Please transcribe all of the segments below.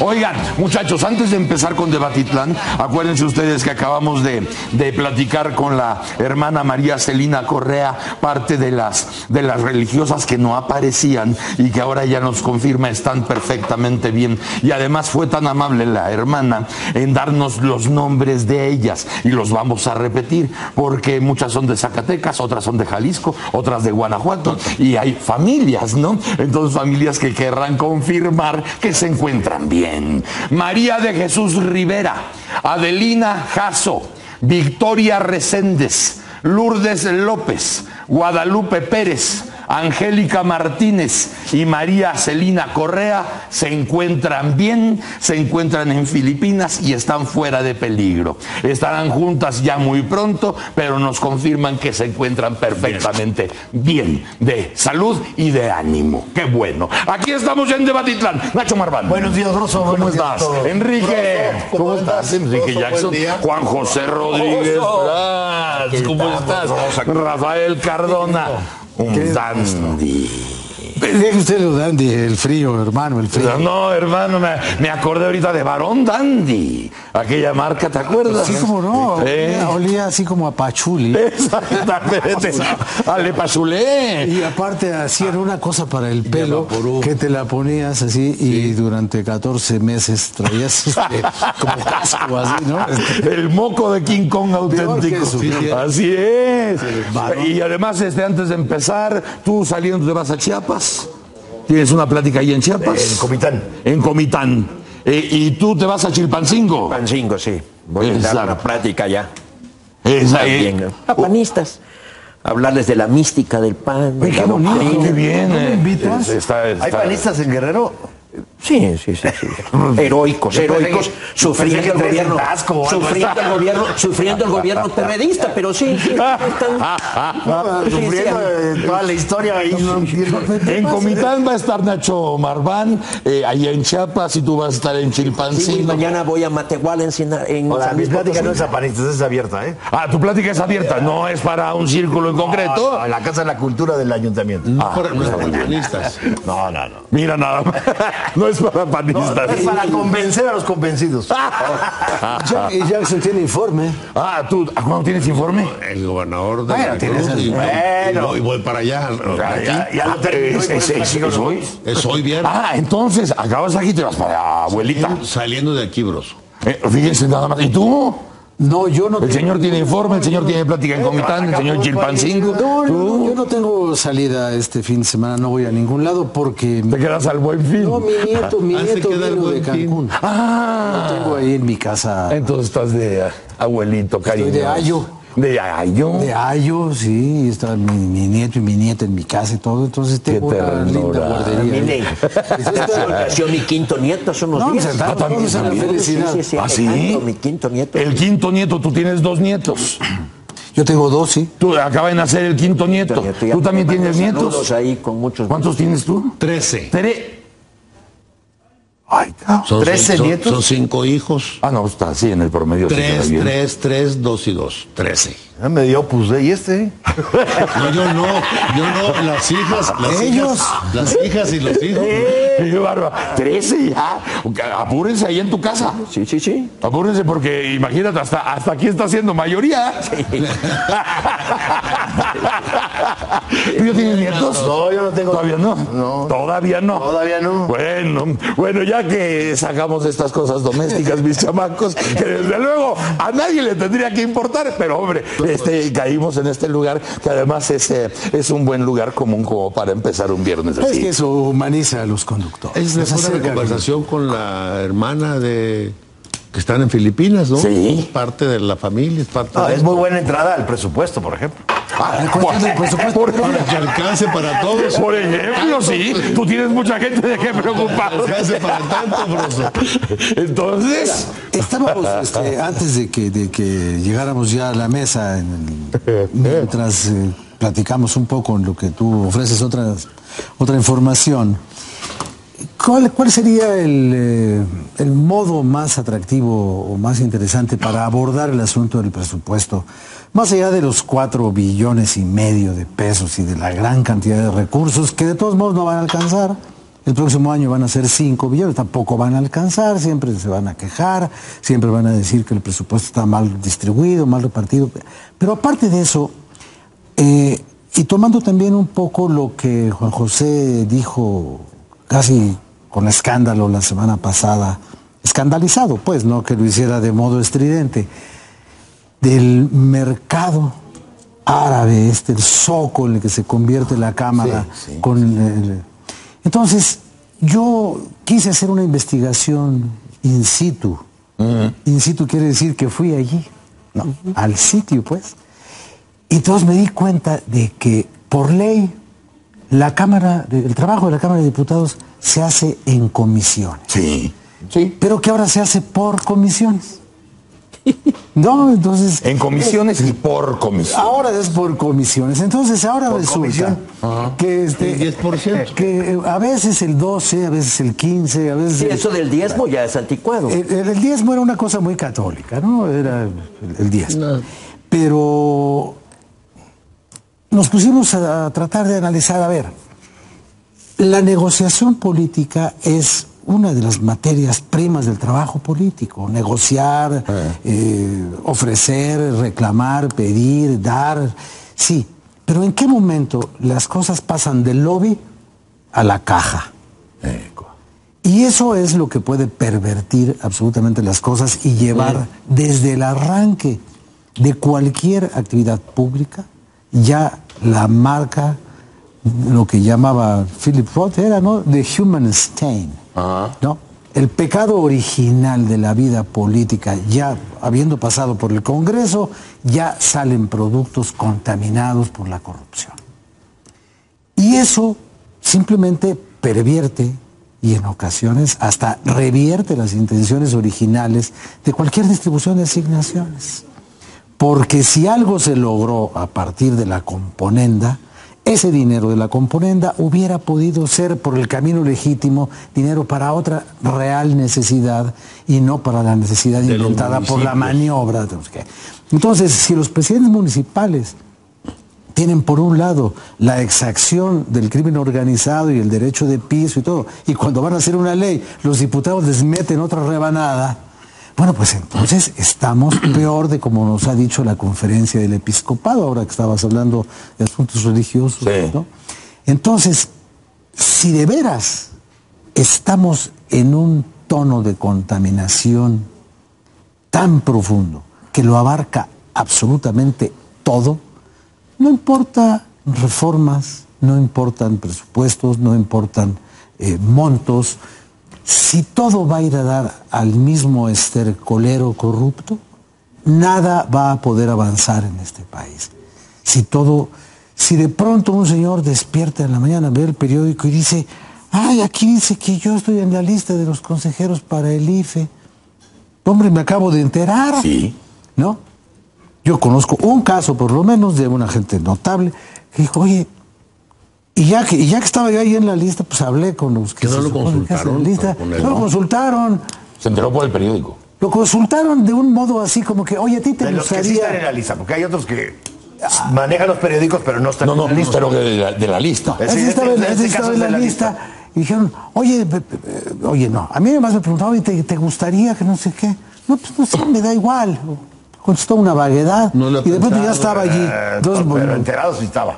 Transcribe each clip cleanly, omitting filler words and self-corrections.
Oigan, muchachos, antes de empezar con Debatitlán, acuérdense ustedes que acabamos de platicar con la hermana María Celina Correa, parte de las religiosas que no aparecían y que ahora ya nos confirma están perfectamente bien. Y además fue tan amable la hermana en darnos los nombres de ellas y los vamos a repetir porque muchas son de Zacatecas, otras son de Jalisco, otras de Guanajuato y hay familias, ¿no? Entonces familias que querrán confirmar que se encuentran bien. María de Jesús Rivera, Adelina Jasso, Victoria Reséndez, Lourdes López, Guadalupe Pérez, Angélica Martínez y María Celina Correa se encuentran bien, se encuentran en Filipinas y están fuera de peligro. Estarán juntas ya muy pronto, pero nos confirman que se encuentran perfectamente bien de salud y de ánimo. ¡Qué bueno! Aquí estamos en Debatitlán. Nacho Marván. Buenos días, Grosso. ¿Cómo estás? Enrique. ¿Cómo estás? Enrique Jackson. Juan José Rodríguez. ¿Cómo estás? Rafael Cardona. Un dandy. Deje usted lo dandy, el frío, hermano, el frío. No, hermano, me acordé ahorita de Barón Dandy. Aquella marca, ¿te acuerdas? Sí, como no. Olía así como a pachuli. Exactamente. Ale pachulé. Y aparte hacían una cosa para el pelo que te la ponías así y durante 14 meses traías como casco así, ¿no? El moco de King Kong auténtico. Así es. Y además, antes de empezar, tú saliendo te vas a Chiapas. ¿Tienes una plática ahí en Chiapas? En Comitán. En Comitán. ¿Y tú te vas a Chilpancingo? Chilpancingo, sí. Voy a dar una plática allá. Bien. A panistas. Hablarles de la mística del pan. Qué bonito, qué bien. ¿No me invitas? ¿Hay panistas en Guerrero? Sí. Heroicos, sufriendo el gobierno terrorista, pero sí. Sufriendo toda la historia ahí. En Comitán va a estar Nacho Marván, allá en Chiapas, y tú vas a estar en Chilpancingo. Sí, mañana voy a Matehuala Mi plática no es a panistas, es abierta, ¿eh? Tu plática es abierta, no es para un círculo en concreto. No, en la Casa de la Cultura del Ayuntamiento. No es para panistas. No. Mira nada más. No es para panistas. Es para convencer a los convencidos. Y Jackson tiene informe. ¿Tú cuándo tienes informe? El gobernador de y voy para allá. Ya lo terminé. ¿Es hoy? Es hoy viernes. Entonces, acabas aquí y te vas para abuelita. Saliendo de aquí, bros. Fíjense nada más. ¿Y tú? No, yo no. El señor tiene informe, el señor tiene plática en Comitán, el señor Chilpancingo. No, yo no tengo salida este fin de semana, no voy a ningún lado porque... ¿Te quedas al Buen Fin? No, mi nieto vino de Cancún. Lo tengo ahí en mi casa. Entonces estás de abuelito, cariño. Estoy de ayo. ¿De ayo? De ayo, sí. Está mi nieto y mi nieta en mi casa y todo. Entonces tengo una linda guardería. Nació mi quinto nieto hace unos días. También. Felicidad. ¿Sí? Mi quinto nieto. El quinto nieto, tú tienes 2 nietos. Yo tengo 2, sí. Tú acaba de nacer el quinto nieto. ¿Tú también tienes nietos? Ahí con muchos. ¿Cuántos tienes tú? 13. Ay, son 13 nietos. Son 5 hijos. No, está así en el promedio. 3, 2 y 2. 13. Me dio Opus Dei este. No, yo no. Las hijas y los hijos. ¡Qué bárbaro! 13 ya. Apúrense ahí en tu casa. Sí. Apúrense porque imagínate, hasta aquí está siendo mayoría. ¿Tú ya tienes nietos? No, yo no tengo. ¿Todavía no? No. ¿Todavía no? Todavía no. Bueno, ya que sacamos estas cosas domésticas, mis chamacos, que desde luego a nadie le tendría que importar, pero hombre, caímos en este lugar que además es un buen lugar común como para empezar un viernes así. Es que eso humaniza a los conductores. Es una conversación con la hermana que están en Filipinas, ¿no? Sí. Parte de la familia, Es muy buena entrada al presupuesto, por ejemplo. Para que alcance para todos. Por ejemplo, sí. Tú tienes mucha gente de qué preocupar. Alcance para tanto, broso. Entonces... Estábamos, antes de que llegáramos ya a la mesa, mientras platicamos un poco en lo que tú ofreces otra información, ¿cuál sería el modo más atractivo o más interesante para abordar el asunto del presupuesto? Más allá de los 4,5 billones de pesos y de la gran cantidad de recursos que de todos modos no van a alcanzar, El próximo año van a ser 5 billones, tampoco van a alcanzar, siempre se van a quejar, siempre van a decir que el presupuesto está mal distribuido, mal repartido. Pero aparte de eso, y tomando también un poco lo que Juan José dijo casi con escándalo la semana pasada, escandalizado pues, no que lo hiciera de modo estridente, del mercado árabe, el zoco en el que se convierte la Cámara con entonces yo quise hacer una investigación in situ. In situ quiere decir que fui allí, ¿no? Al sitio pues, y entonces me di cuenta de que por ley el trabajo de la Cámara de Diputados se hace en comisiones. Sí. Pero que ahora se hace por comisiones. No, entonces... En comisiones y por comisión. Ahora es por comisiones. Entonces ahora por resulta que, El 10%. que a veces el 12, a veces el 15, a veces... Sí, eso del diezmo ya es anticuado. El diezmo era una cosa muy católica, ¿no? Era el diezmo. No. Pero nos pusimos a tratar de analizar, a ver, la negociación política es una de las materias primas del trabajo político. Negociar, ofrecer, reclamar, pedir, dar, sí. Pero ¿en qué momento las cosas pasan del lobby a la caja? Y eso es lo que puede pervertir absolutamente las cosas y llevar desde el arranque de cualquier actividad pública, ya la marca, lo que llamaba Philip Roth, era, ¿no?, the human stain, ¿no? El pecado original de la vida política, ya habiendo pasado por el Congreso, ya salen productos contaminados por la corrupción. Y eso simplemente pervierte y en ocasiones hasta revierte las intenciones originales de cualquier distribución de asignaciones. Porque si algo se logró a partir de la componenda, ese dinero de la componenda hubiera podido ser por el camino legítimo dinero para otra real necesidad y no para la necesidad De inventada los por la municipios. maniobra. Entonces, si los presidentes municipales tienen por un lado la exacción del crimen organizado y el derecho de piso y todo, y cuando van a hacer una ley, los diputados les meten otra rebanada, bueno, pues entonces estamos peor de como nos ha dicho la conferencia del episcopado, ahora que estabas hablando de asuntos religiosos, ¿no? Entonces, si de veras estamos en un tono de contaminación tan profundo que lo abarca absolutamente todo, no importa reformas, no importan presupuestos, no importan montos. Si todo va a ir a dar al mismo estercolero corrupto, nada va a poder avanzar en este país. Si de pronto un señor despierta en la mañana, ve el periódico y dice, ay, aquí dice que yo estoy en la lista de los consejeros para el IFE. Hombre, me acabo de enterar. Sí. ¿No? Yo conozco un caso, por lo menos, de una gente notable que dijo, oye, y ya que estaba yo ahí en la lista, pues hablé con los que ¿Que no se lo supone que hacen la consultaron lista. con él, No lo no? consultaron. Se enteró por el periódico. Lo consultaron de un modo así como que, oye, a ti te De los que sí están en gustaría... la lista, porque hay otros que manejan los periódicos, pero no están No, en la lista. pero de la lista. Sí, Ese estaba caso en la lista. Y dijeron, oye, no. A mí además me preguntaban, oye, ¿te gustaría que no sé qué? No, pues no sé, me da igual. Contestó una vaguedad. No lo he y de pronto ya pensado. estaba allí. Entonces, Pero bueno, enterado sí estaba.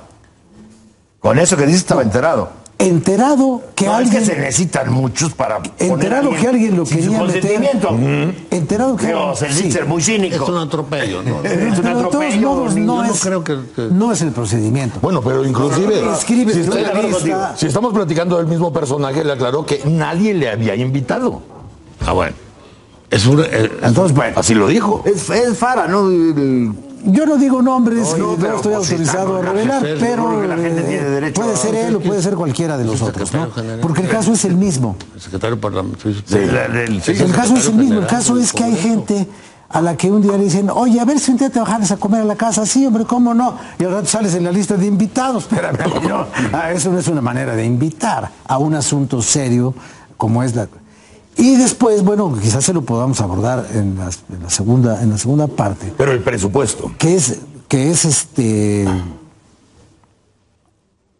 Con eso que dices estaba enterado. enterado que No, alguien... es que se necesitan muchos para Enterado que alguien lo sin quería su meter. consentimiento. Enterado que... Digo, se sí. ser muy Es cínico. un atropello, ¿no? Es un Pero de todos atropello. modos yo no no es, creo que- no es el procedimiento. Bueno, pero inclusive, Escribe si, en una lista. si estamos platicando del mismo personaje, le aclaró que nadie le había invitado. Ah, bueno. Es un... Entonces, bueno, Así lo dijo. Es Fara, ¿no? yo no digo nombres, No, no, pero estoy pues, si autorizado a está, revelar, seguro pero que la gente tiene derecho puede a- ser él o puede ser cualquiera de los otros, ¿no? secretario general. Porque el caso es el mismo. el secretario parlamentario. El caso es el mismo, el caso es que hay gente a la que un día le dicen, oye, a ver si un día te bajaras a comer a la casa. Sí, hombre, ¿cómo no? Y al rato sales en la lista de invitados. Espérame, no. Eso no es una manera de invitar a un asunto serio como es la... Y después, bueno, quizás se lo podamos abordar en la segunda parte, Pero el presupuesto. que es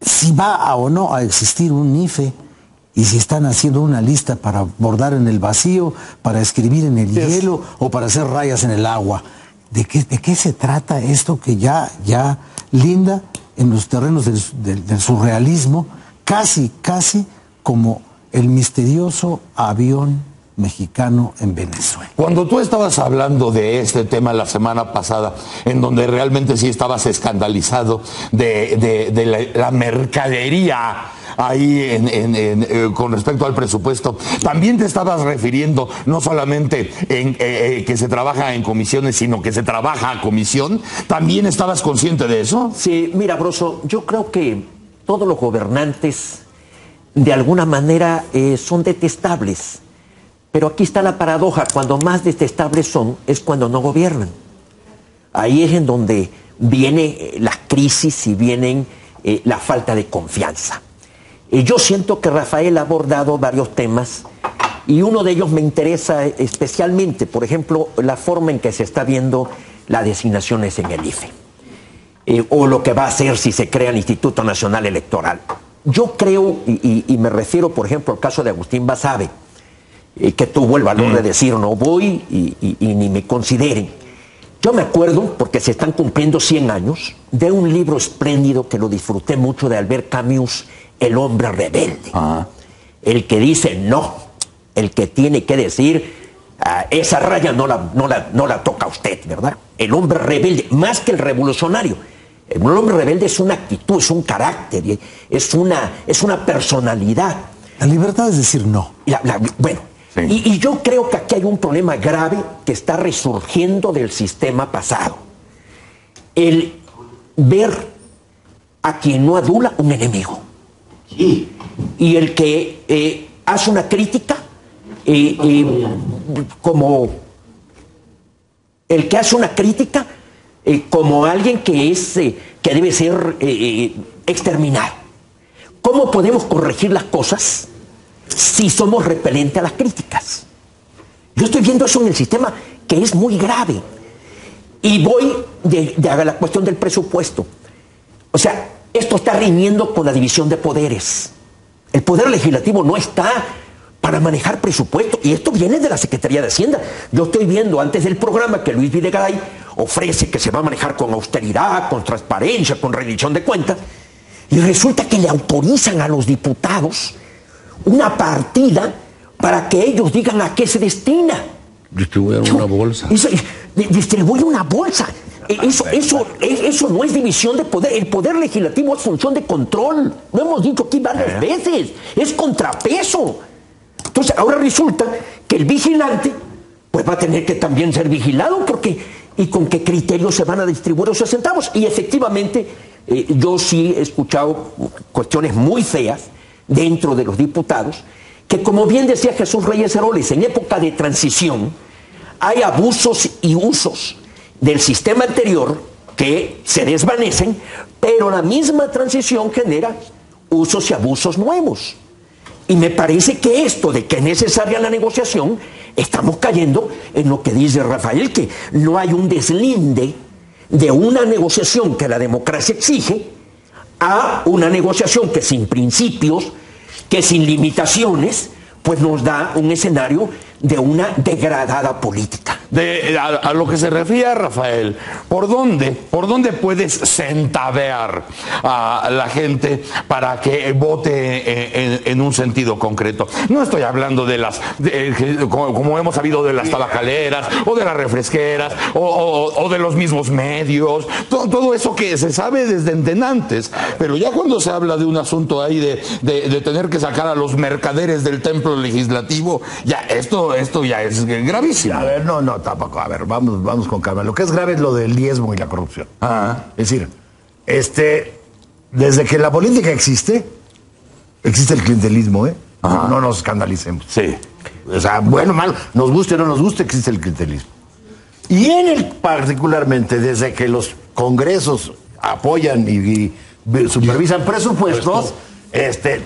si va o no a existir un IFE y si están haciendo una lista para bordar en el vacío, para escribir en el hielo o para hacer rayas en el agua. ¿De qué se trata esto que ya linda en los terrenos del surrealismo, casi como el misterioso avión mexicano en Venezuela? Cuando tú estabas hablando de este tema la semana pasada, en donde realmente sí estabas escandalizado de la mercadería ahí con respecto al presupuesto, también te estabas refiriendo no solamente en que se trabaja en comisiones, sino que se trabaja a comisión. ¿También estabas consciente de eso? Sí, mira, Broso, yo creo que todos los gobernantes de alguna manera son detestables. Pero aquí está la paradoja: cuando más detestables son, es cuando no gobiernan. Ahí es en donde viene la crisis y vienen la falta de confianza. Yo siento que Rafael ha abordado varios temas y uno de ellos me interesa especialmente, por ejemplo, la forma en que se está viendo las designaciones en el IFE. O lo que va a hacer si se crea el Instituto Nacional Electoral. Yo creo, y me refiero, por ejemplo, al caso de Agustín Basabe, que tuvo el valor de decir no voy y ni me consideren. Yo me acuerdo, porque se están cumpliendo 100 años, de un libro espléndido que lo disfruté mucho de Albert Camus, El hombre rebelde. El que dice no, el que tiene que decir esa raya no la toca usted, ¿verdad? El hombre rebelde, más que el revolucionario. El hombre rebelde es una actitud, es un carácter, es una personalidad. La libertad es decir no. Bueno, sí. Y yo creo que aquí hay un problema grave que está resurgiendo del sistema pasado. El ver a quien no adula un enemigo. Sí. Y el que hace una crítica como el que hace una crítica como alguien que debe ser exterminado. ¿Cómo podemos corregir las cosas si somos repelentes a las críticas? Yo estoy viendo eso en el sistema, que es muy grave. Y voy de la cuestión del presupuesto. O sea, esto está riñendo con la división de poderes. El poder legislativo no está para manejar presupuesto, y esto viene de la Secretaría de Hacienda. Yo estoy viendo antes del programa que Luis Videgaray ofrece que se va a manejar con austeridad, con transparencia, con rendición de cuentas, y resulta que le autorizan a los diputados una partida para que ellos digan a qué se destina. Distribuir una bolsa. Distribuye una bolsa. Eso no es división de poder. El poder legislativo es función de control. Lo hemos dicho aquí varias veces. Es contrapeso. Entonces, ahora resulta que el vigilante pues va a tener que también ser vigilado, porque ¿y con qué criterio se van a distribuir esos centavos? Y efectivamente, yo sí he escuchado cuestiones muy feas dentro de los diputados, que como bien decía Jesús Reyes Heroles, en época de transición hay abusos y usos del sistema anterior que se desvanecen, pero la misma transición genera usos y abusos nuevos. Y me parece que esto de que es necesaria la negociación, estamos cayendo en lo que dice Rafael, que no hay un deslinde de una negociación que la democracia exige a una negociación que sin principios, que sin limitaciones, pues nos da un escenario de una degradada política. A lo que se refiere, Rafael, ¿por dónde puedes centavear a la gente para que vote en un sentido concreto? No estoy hablando como hemos sabido, de las tabacaleras o de las refresqueras o de los mismos medios, todo eso que se sabe desde entenantes, pero ya cuando se habla de un asunto ahí de tener que sacar a los mercaderes del templo legislativo, ya esto ya es gravísimo. A ver, no, tampoco. A ver, vamos con calma. Lo que es grave es lo del diezmo y la corrupción. Es decir, desde que la política existe el clientelismo, ¿eh? No nos escandalicemos. Sí. O sea, bueno, mal, nos guste o no nos guste, existe el clientelismo. Y particularmente, desde que los congresos apoyan y supervisan presupuestos,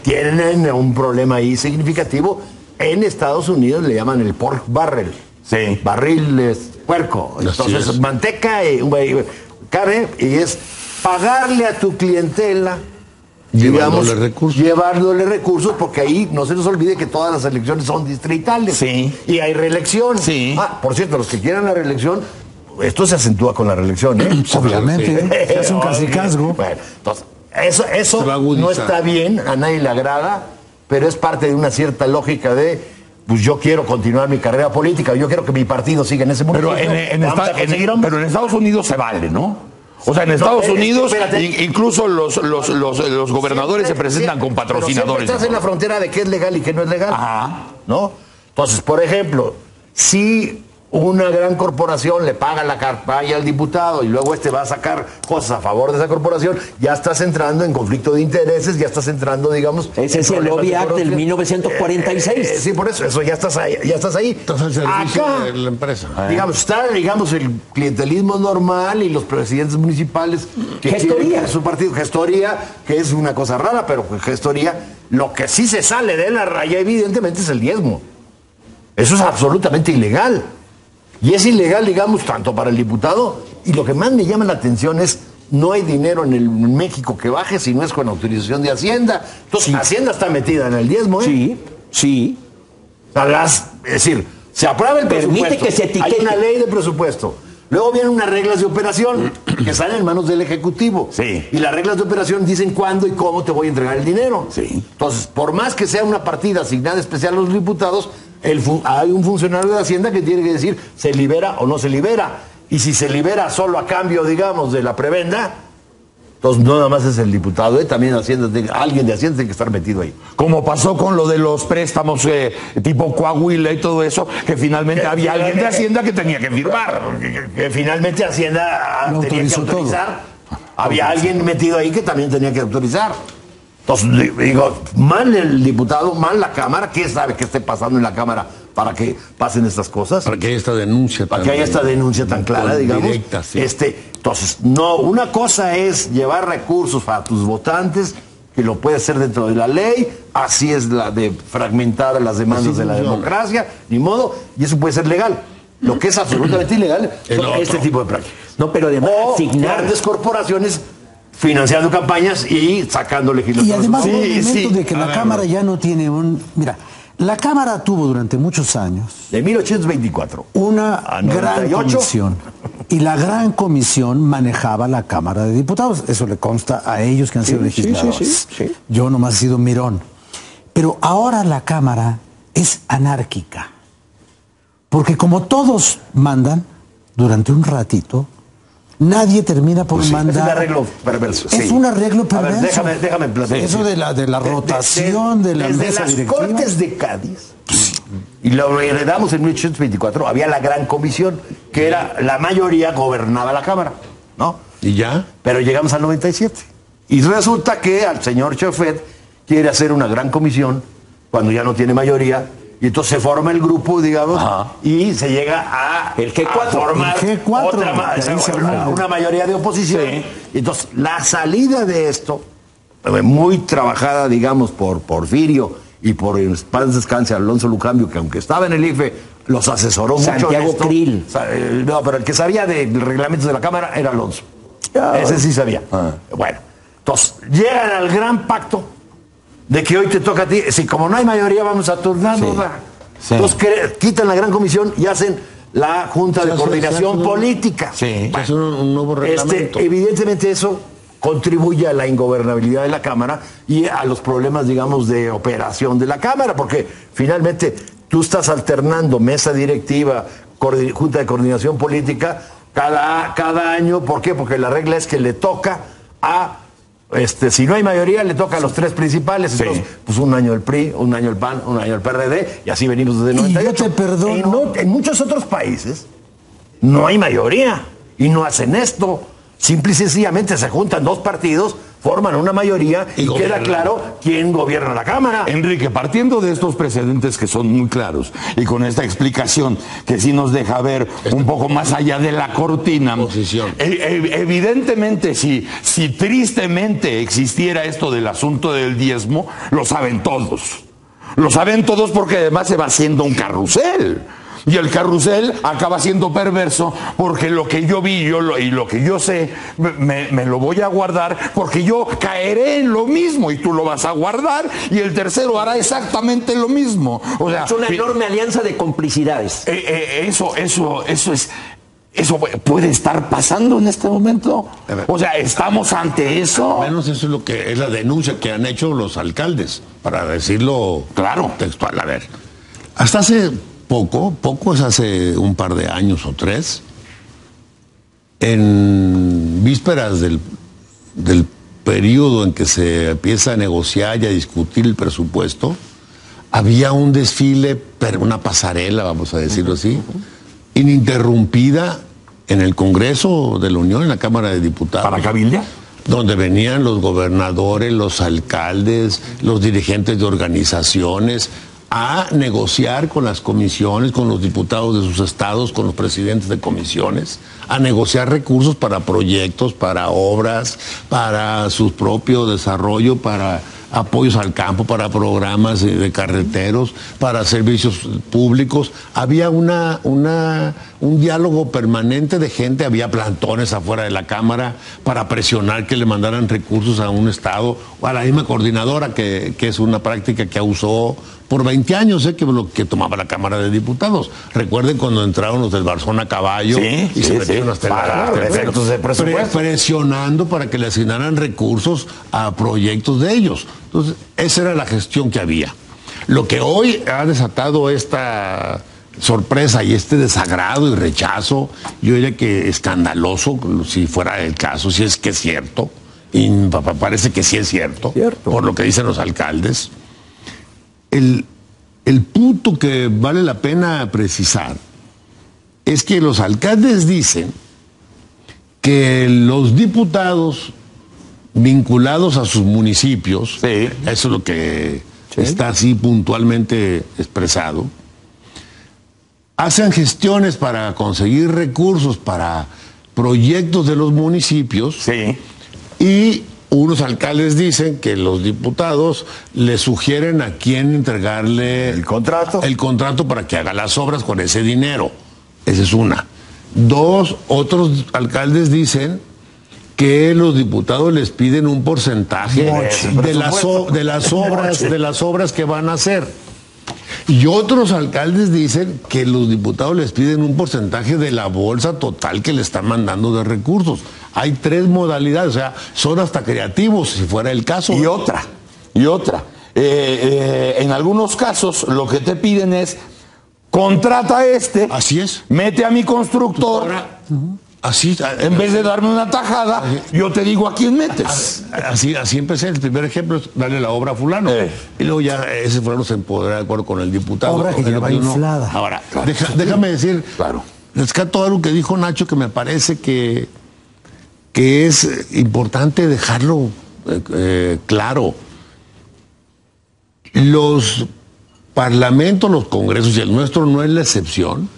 tienen un problema ahí significativo. En Estados Unidos le llaman el pork barrel. Sí. Barril puerco. Entonces, manteca y carne, y es pagarle a tu clientela digamos, recursos. llevándole recursos, porque ahí no se nos olvide que todas las elecciones son distritales. Sí. Y hay reelección. Sí. Por cierto, los que quieran la reelección, esto se acentúa con la reelección, ¿eh? Obviamente, se hace un cacicazgo. Bueno, entonces, eso Se va a agudizar. no está bien, a nadie le agrada, pero es parte de una cierta lógica de, pues yo quiero continuar mi carrera política, yo quiero que mi partido siga en ese municipio. Pero en Estados Unidos se vale, ¿no? O sea, en Estados Unidos incluso los gobernadores se presentan con patrocinadores. Pero estás en la frontera de qué es legal y qué no es legal. Ajá. ¿No? Entonces, por ejemplo, si una gran corporación le paga la campaña al diputado y luego va a sacar cosas a favor de esa corporación, ya estás entrando en conflicto de intereses, ya estás entrando, digamos... Ese es el Lobby Act del 1946. Sí, por eso ya estás ahí. Estás al servicio Acá, de la empresa. digamos, está el clientelismo normal y los presidentes municipales que Gestoría. quieren que su partido, gestoría, que es una cosa rara, pero gestoría, lo que sí se sale de la raya evidentemente es el diezmo. Eso es absolutamente ilegal. Y es ilegal, digamos, tanto para el diputado, y lo que más me llama la atención es, no hay dinero en México que baje si no es con autorización de Hacienda. Entonces, Hacienda está metida en el diezmo, ¿eh? Sí, sí. O sea, es decir, se aprueba el Permite presupuesto, que se etiquete. hay una ley de presupuesto. Luego vienen unas reglas de operación que salen en manos del Ejecutivo. Sí. Y las reglas de operación dicen cuándo y cómo te voy a entregar el dinero. Sí. Entonces, por más que sea una partida asignada especial a los diputados, hay un funcionario de Hacienda que tiene que decir se libera o no se libera. Y si se libera solo a cambio, digamos, de la prebenda, entonces no nada más es el diputado, también alguien de Hacienda tiene que estar metido ahí. Como pasó con lo de los préstamos tipo Coahuila y todo eso, que finalmente había alguien de Hacienda que tenía que firmar. Que finalmente Hacienda Lo tenía que autorizó todo. autorizar. Había alguien metido ahí que también tenía que autorizar. Entonces, digo, mal el diputado, mal la Cámara. ¿Quién sabe qué esté pasando en la Cámara para que pasen estas cosas? Para que haya esta denuncia Para que haya esta denuncia tan clara, digamos. Directa, sí. Entonces, no, una cosa es llevar recursos para tus votantes, que lo puede hacer dentro de la ley, así es la de fragmentar las demandas de la democracia, ni modo, y eso puede ser legal. Lo que es absolutamente ilegal son este tipo de prácticas. No, pero además O asignar... grandes corporaciones financiando campañas y sacando legislación. Y además Sí, un elemento sí. de que la Cámara ya no tiene un... Mira, la Cámara tuvo durante muchos años De 1824. una a gran 98. comisión. Y la gran comisión manejaba la Cámara de Diputados. Eso le consta a ellos que han sido legisladores. sí. Yo nomás he sido mirón. Pero ahora la Cámara es anárquica. Porque como todos mandan durante un ratito, nadie termina por mandar. Es un arreglo perverso. Es un arreglo A ver, perverso. déjame platicar. Eso de la rotación de la desde mesa las directiva. Cortes de Cádiz, y lo heredamos en 1824, había la Gran Comisión, que era la mayoría gobernaba la Cámara, ¿no? ¿Y ya? Pero llegamos al 97. Y resulta que al señor Chafet quiere hacer una gran comisión cuando ya no tiene mayoría. Y entonces se forma el grupo, digamos, y se llega a, El G4. a formar El G4, otra que ahí se armó. una mayoría de oposición. Y entonces la salida de esto, muy trabajada, digamos, por Porfirio y por en paz descanse Alonso Lucambio, que aunque estaba en el IFE, los asesoró mucho en Santiago esto. Krill. No, pero el que sabía de reglamentos de la Cámara era Alonso. Ese sí sabía. Bueno, entonces llegan al gran pacto de que hoy te toca a ti. Si como no hay mayoría, vamos a turnarnos. Sí. Entonces quitan la gran comisión y hacen la Junta de Se hace Coordinación un- Política. Sí. Es un nuevo reglamento. Evidentemente eso contribuye a la ingobernabilidad de la Cámara y a los problemas, digamos, de operación de la Cámara, porque finalmente tú estás alternando mesa directiva, Junta de Coordinación Política cada año. ¿Por qué? Porque la regla es que le toca a... si no hay mayoría, le toca a los tres principales. Sí. Entonces, pues un año el PRI, un año el PAN, un año el PRD, y así venimos desde el Y yo 98. te perdono. En muchos otros países no hay mayoría y no hacen esto. Simple y sencillamente se juntan dos partidos, forman una mayoría y queda gobiernan. claro quién gobierna la Cámara. Enrique, partiendo de estos precedentes que son muy claros y con esta explicación que sí nos deja ver un poco más allá de la cortina, Posición. evidentemente si tristemente existiera esto del asunto del diezmo, lo saben todos. Lo saben todos porque además se va haciendo un carrusel. Y el carrusel acaba siendo perverso porque lo que yo vi y lo que yo sé me lo voy a guardar porque yo caeré en lo mismo y tú lo vas a guardar y el tercero hará exactamente lo mismo. O sea, es una enorme alianza de complicidades. Eso puede estar pasando en este momento. O sea, estamos ante eso. Al menos eso es lo que es la denuncia que han hecho los alcaldes, para decirlo claro, textual. A ver, hasta hace poco es hace un par de años o 3, en vísperas del periodo en que se empieza a negociar y a discutir el presupuesto, había un desfile, una pasarela, vamos a decirlo así, ininterrumpida en el Congreso de la Unión, en la Cámara de Diputados. ¿Para cabildear? Donde venían los gobernadores, los alcaldes, los dirigentes de organizaciones a negociar con las comisiones, con los diputados de sus estados, con los presidentes de comisiones, a negociar recursos para proyectos, para obras, para su propio desarrollo, para apoyos al campo, para programas de carreteros, para servicios públicos. Había un diálogo permanente de gente, había plantones afuera de la Cámara para presionar que le mandaran recursos a un estado, o a la misma coordinadora, que es una práctica que usó por 20 años, que lo que tomaba la Cámara de Diputados. Recuerden cuando entraron los del Barzón a caballo y se metieron hasta efectos de presupuesto, presionando para que le asignaran recursos a proyectos de ellos. Entonces, esa era la gestión que había. Lo que hoy ha desatado esta sorpresa y este desagrado y rechazo, yo diría que escandaloso, si fuera el caso, si es que es cierto, y parece que sí es cierto, por lo que dicen los alcaldes. El punto que vale la pena precisar es que los alcaldes dicen que los diputados vinculados a sus municipios, eso es lo que está así puntualmente expresado, hacen gestiones para conseguir recursos para proyectos de los municipios y unos alcaldes dicen que los diputados le sugieren a quién entregarle el contrato para que haga las obras con ese dinero. Esa es una. Dos, otros alcaldes dicen que los diputados les piden un porcentaje de las obras que van a hacer. Y otros alcaldes dicen que los diputados les piden un porcentaje de la bolsa total que le están mandando de recursos. Hay 3 modalidades, o sea, son hasta creativos, si fuera el caso. Y otra. En algunos casos lo que te piden es, contrata Así es. mete a mi constructor. Así, en vez de darme una tajada, yo te digo a quién metes. Así empecé. El primer ejemplo es darle la obra a fulano. Y luego ya ese fulano se podrá de acuerdo con el diputado. Obra que ya va inflada. Ahora, déjame decir, rescato algo que dijo Nacho que me parece que es importante dejarlo claro. Los parlamentos, los congresos, y el nuestro no es la excepción,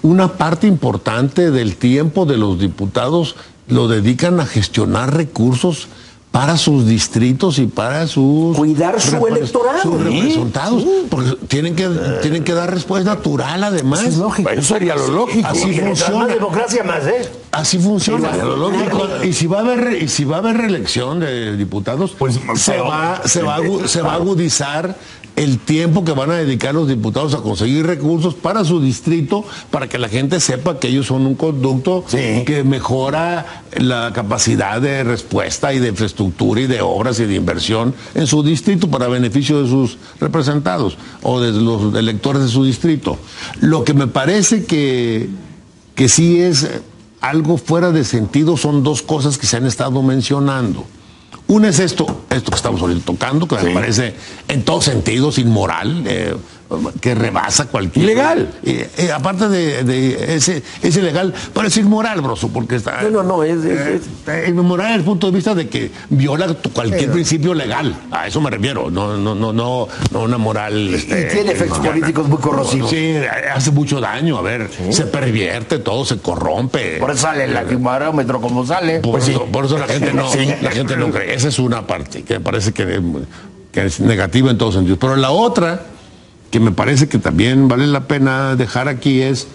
una parte importante del tiempo de los diputados lo dedican a gestionar recursos para sus distritos y para sus... Cuidar su electorado. Sus representados. Porque tienen que dar respuesta natural, además. Eso es lógico. Eso sería lo lógico. Así funciona. Más democracia más, Así funciona. Y si va a haber reelección de diputados, pues se va a agudizar el tiempo que van a dedicar los diputados a conseguir recursos para su distrito, para que la gente sepa que ellos son un conducto que mejora la capacidad de respuesta y de infraestructura y de obras y de inversión en su distrito para beneficio de sus representados o de los electores de su distrito. Lo que me parece que sí es algo fuera de sentido son 2 cosas que se han estado mencionando. Una es esto que estamos ahorita tocando, que me parece en todos sentidos inmoral, que rebasa cualquier... Ilegal. Aparte de es ilegal, pero es inmoral, broso, porque está... No, es inmoral desde el punto de vista de que viola cualquier principio legal. A eso me refiero, no una moral... Y tiene efectos políticos muy corrosivos. Sí, hace mucho daño, se pervierte todo, se corrompe. Por eso sale el barómetro como sale. Por eso la gente no cree. Esa es una parte que me parece que es negativa en todos sentidos. Pero la otra que me parece que también vale la pena dejar aquí es,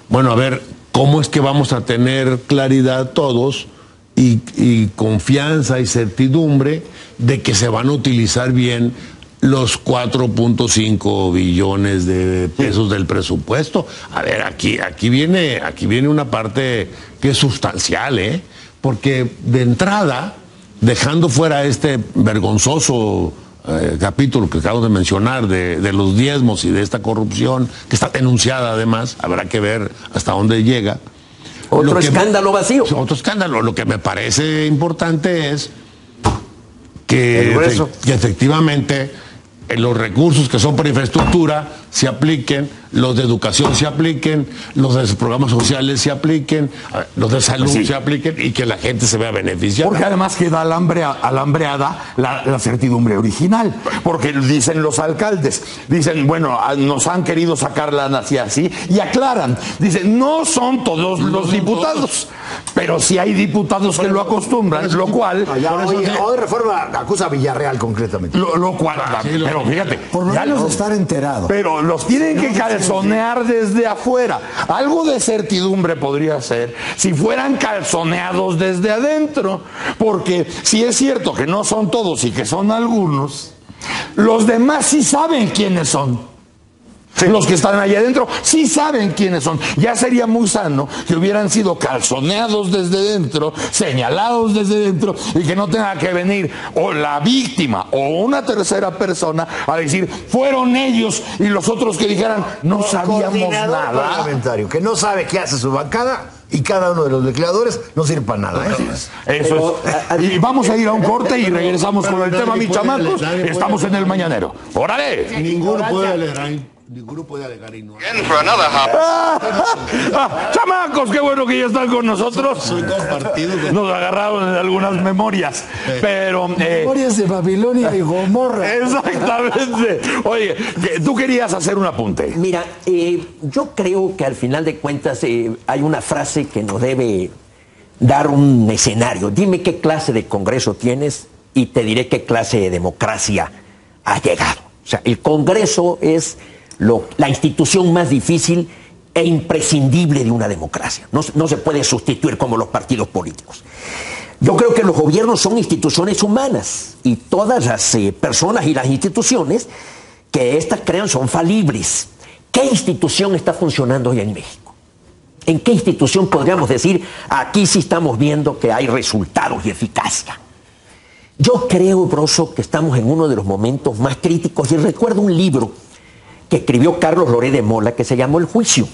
bueno, a ver, ¿cómo es que vamos a tener claridad todos y confianza y certidumbre de que se van a utilizar bien los 4.5 billones de pesos del presupuesto? A ver, aquí viene una parte que es sustancial, porque de entrada, dejando fuera este vergonzoso capítulo que acabo de mencionar de los diezmos y de esta corrupción que está denunciada además, habrá que ver hasta dónde llega. Otro escándalo vacío. Otro escándalo. Lo que me parece importante es que efectivamente los recursos que son para infraestructura se apliquen, los de educación se apliquen, los de programas sociales se apliquen, los de salud se apliquen y que la gente se vea beneficiada. Porque además queda alambreada la certidumbre original. Porque dicen los alcaldes, dicen, bueno, nos han querido sacar la nación así, y aclaran, dicen, no son todos los diputados, pero sí hay diputados que lo acostumbran, lo cual... Hoy Reforma acusa a Villarreal concretamente. Lo cual, pero fíjate, por lo menos estar enterado. pero los tienen que calzonear desde afuera. Algo de certidumbre podría ser si fueran calzoneados desde adentro, porque si es cierto que no son todos y que son algunos, los demás sí saben quiénes son. Los que están allá adentro sí saben quiénes son. Ya sería muy sano que hubieran sido calzoneados desde dentro, señalados desde dentro, y que no tenga que venir o la víctima o una tercera persona a decir, fueron ellos, y los otros que dijeran, no sabíamos nada. Parlamentario que no sabe qué hace su bancada, y cada uno de los legisladores no sirve para nada. Eso es. Y vamos a ir a un corte y regresamos con el tema, mis chamacos. Estamos en el Mañanero. ¡Órale! Ninguno puede alegar. Ninguno puede alegar y no. Chamacos, qué bueno que ya están con nosotros. Nos agarraron en algunas memorias, pero Memorias de Babilonia y Gomorra. exactamente. Oye, tú querías hacer un apunte. Mira, yo creo que al final de cuentas hay una frase que nos debe dar un escenario. Dime qué clase de Congreso tienes y te diré qué clase de democracia ha llegado. O sea, el Congreso es la institución más difícil e imprescindible de una democracia. No se puede sustituir como los partidos políticos. Yo creo que los gobiernos son instituciones humanas y todas las personas y las instituciones que éstas crean son falibles. ¿Qué institución está funcionando hoy en México? ¿En qué institución podríamos decir, aquí sí estamos viendo que hay resultados y eficacia? Yo creo, Broso, que estamos en uno de los momentos más críticos, y recuerdo un libro que escribió Carlos Loret de Mola que se llamó El Juicio,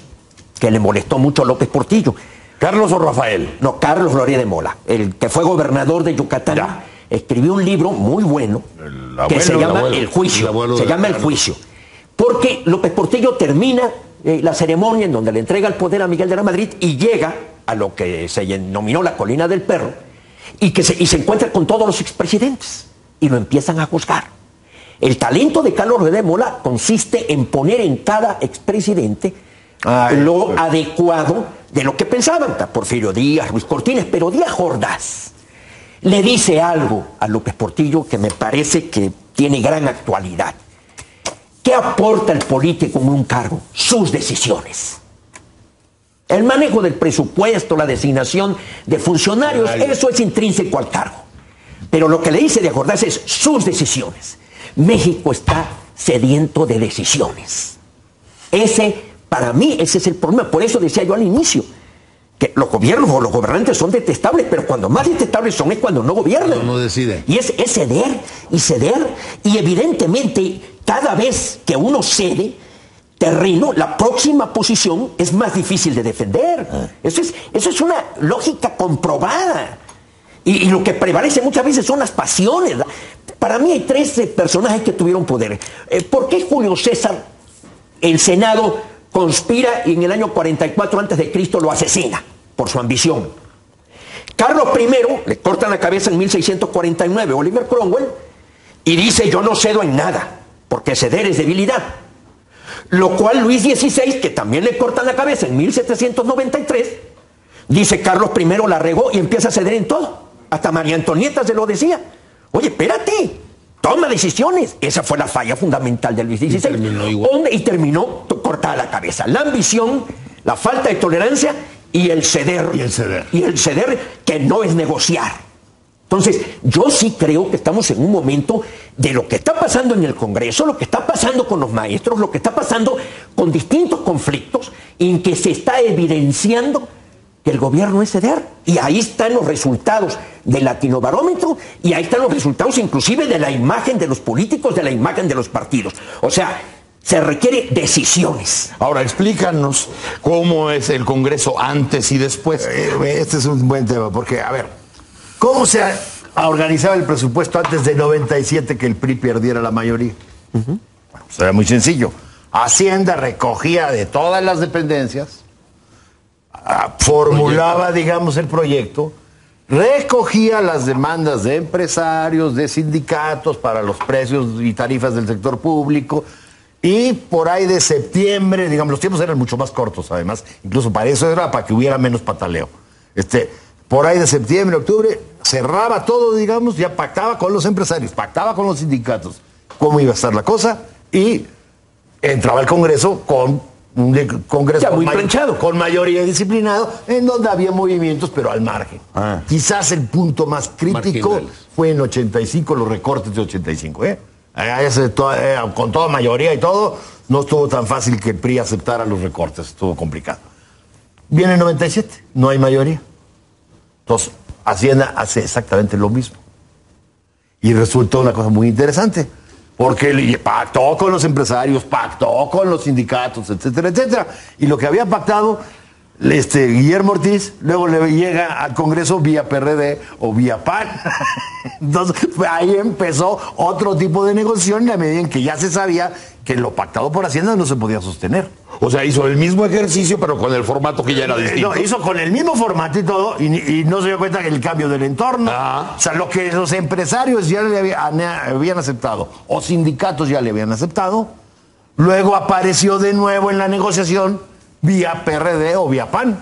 que le molestó mucho a López Portillo. ¿Carlos o Rafael? No, Carlos Loret de Mola, el que fue gobernador de Yucatán. Ya. Escribió un libro muy bueno que se llama El Juicio. Se llama El Juicio. Porque López Portillo termina la ceremonia en donde le entrega el poder a Miguel de la Madrid y llega a lo que se denominó la Colina del Perro y se encuentra con todos los expresidentes y lo empiezan a juzgar. El talento de Carlos Loret de Mola consiste en poner en cada expresidente lo adecuado de lo que pensaban. Porfirio Díaz, Ruiz Cortines, pero Díaz Ordaz le dice algo a López Portillo que me parece que tiene gran actualidad. ¿Qué aporta el político en un cargo? Sus decisiones. El manejo del presupuesto, la designación de funcionarios, eso es intrínseco al cargo. Pero lo que le dice Díaz Ordaz es sus decisiones. México está sediento de decisiones. Para mí, ese es el problema. Por eso decía yo al inicio, que los gobiernos o los gobernantes son detestables, pero cuando más detestables son es cuando no gobiernan. Cuando no deciden. Y es ceder y ceder, y evidentemente cada vez que uno cede terreno, la próxima posición es más difícil de defender. Eso es una lógica comprobada. Y lo que prevalece muchas veces son las pasiones. Para mí hay tres personajes que tuvieron poder. ¿Por qué Julio César, el Senado, conspira y en el año 44 a.C. lo asesina? Por su ambición. Carlos I le cortan la cabeza en 1649, Oliver Cromwell, y dice, yo no cedo en nada, porque ceder es debilidad. Lo cual Luis XVI, que también le cortan la cabeza en 1793, dice, Carlos I la regó y empieza a ceder en todo. Hasta María Antonieta se lo decía. Oye, espérate, toma decisiones. Esa fue la falla fundamental del 16. Y terminó cortada la cabeza. La ambición, la falta de tolerancia y el ceder. Y el ceder que no es negociar. Entonces, yo sí creo que estamos en un momento de lo que está pasando en el Congreso, lo que está pasando con los maestros, lo que está pasando con distintos conflictos, en que se está evidenciando que el gobierno es ceder. Y ahí están los resultados del Latinobarómetro y ahí están los resultados inclusive de la imagen de los políticos, de la imagen de los partidos. O sea, se requiere decisiones. Ahora, explícanos cómo es el Congreso antes y después. Este es un buen tema, porque, a ver, ¿cómo se organizaba el presupuesto antes de 97 que el PRI perdiera la mayoría? Bueno, pues era muy sencillo. Hacienda recogía de todas las dependencias, formulaba, digamos, el proyecto, recogía las demandas de empresarios, de sindicatos para los precios y tarifas del sector público, y por ahí de septiembre, digamos, los tiempos eran mucho más cortos, además, incluso para eso era para que hubiera menos pataleo. Por ahí de septiembre, octubre, cerraba todo, digamos, ya pactaba con los empresarios, pactaba con los sindicatos cómo iba a estar la cosa, y entraba el Congreso con un Congreso muy planchado, con mayoría disciplinado, en donde había movimientos, pero al margen. Quizás el punto más crítico fue en 85, los recortes de 85. Con toda mayoría y todo, no estuvo tan fácil que el PRI aceptara los recortes, estuvo complicado. Viene el 97, no hay mayoría. Entonces, Hacienda hace exactamente lo mismo. Y resultó una cosa muy interesante, porque pactó con los empresarios, pactó con los sindicatos, etcétera, etcétera. Y lo que había pactado Guillermo Ortiz, luego le llega al Congreso vía PRD o vía PAN. Entonces, ahí empezó otro tipo de negociación, en la medida en que ya se sabía que lo pactado por Hacienda no se podía sostener. O sea, hizo el mismo ejercicio, pero con el formato que ya era distinto. No, hizo con el mismo formato y todo, y no se dio cuenta que el cambio del entorno. O sea, lo que los empresarios ya le habían aceptado, o sindicatos ya le habían aceptado, luego apareció de nuevo en la negociación vía PRD o vía PAN.